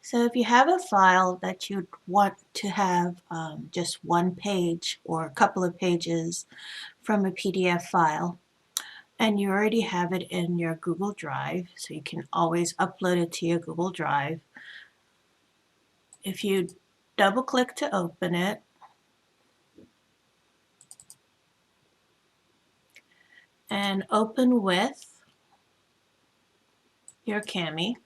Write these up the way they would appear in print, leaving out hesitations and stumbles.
So if you have a file that you'd want to have just one page or a couple of pages from a PDF file, and you already have it in your Google Drive, so you can always upload it to your Google Drive. If you double click to open it, and open with your Kami,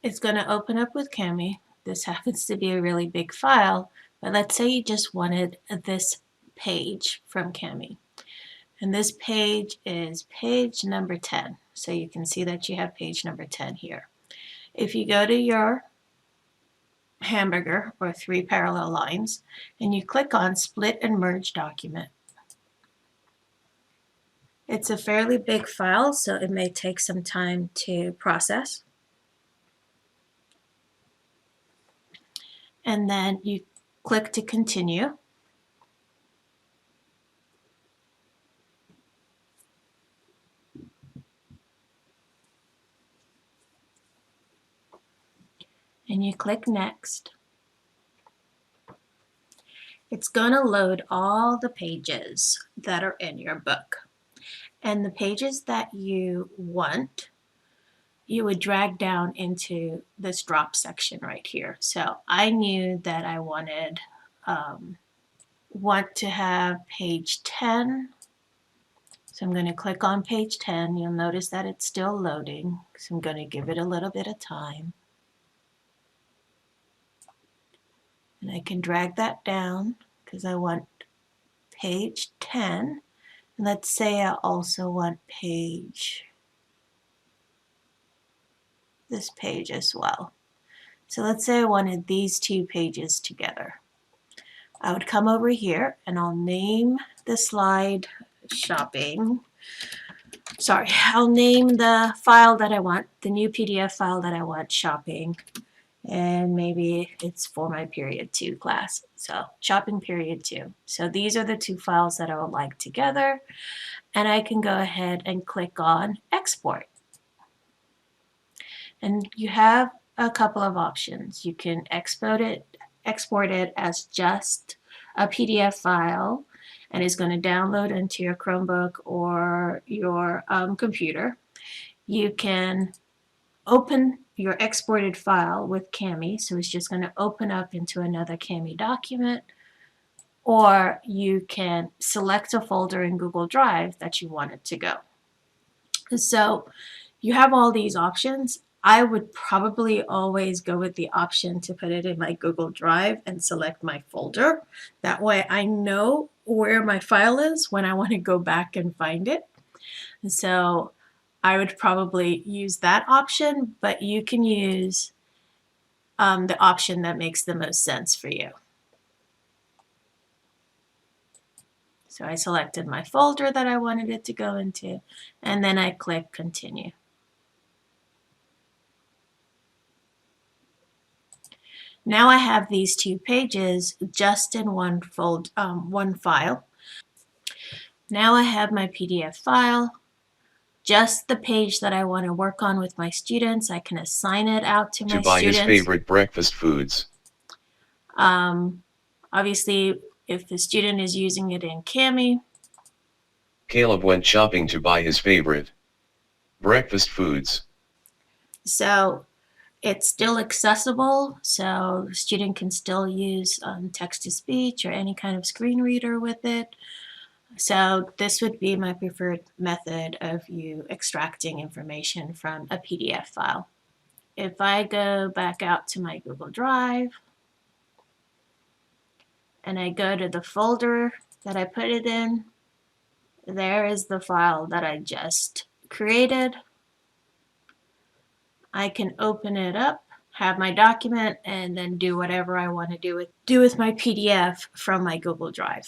it's going to open up with Kami. This happens to be a really big file, but let's say you just wanted this page from Kami. And this page is page number 10. So you can see that you have page number 10 here. If you go to your hamburger or 3 parallel lines and you click on split and merge document, it's a fairly big file, so it may take some time to process. And then you click to continue. And you click next. It's going to load all the pages that are in your book. And the pages that you want, you would drag down into this drop section right here. So I knew that I want to have page 10. So I'm going to click on page 10. You'll notice that it's still loading. So I'm going to give it a little bit of time. And I can drag that down because I want page 10. And let's say I also want this page as well. So let's say I wanted these 2 pages together. I would come over here and I'll name the slide shopping. Sorry, I'll name the file that I want, the new PDF file that I want, shopping. And maybe it's for my period 2 class. So shopping period 2. So these are the 2 files that I would like together. And I can go ahead and click on export. And you have a couple of options. You can export it as just a PDF file, and it's going to download into your Chromebook or your computer. You can open your exported file with Kami, so it's just going to open up into another Kami document, or you can select a folder in Google Drive that you want it to go. So you have all these options. I would probably always go with the option to put it in my Google Drive and select my folder. That way I know where my file is when I want to go back and find it. And so I would probably use that option, but you can use the option that makes the most sense for you. So I selected my folder that I wanted it to go into, and then I click continue. Now I have these 2 pages just in one file. Now I have my PDF file, just the page that I want to work on with my students. I can assign it out to my students. To buy his favorite breakfast foods. Obviously, if the student is using it in Kami. Caleb went shopping to buy his favorite breakfast foods. So it's still accessible, so the student can still use text-to-speech or any kind of screen reader with it. So this would be my preferred method of you extracting information from a PDF file. If I go back out to my Google Drive and I go to the folder that I put it in, there is the file that I just created. I can open it up, have my document, and then do whatever I want to do with my PDF from my Google Drive.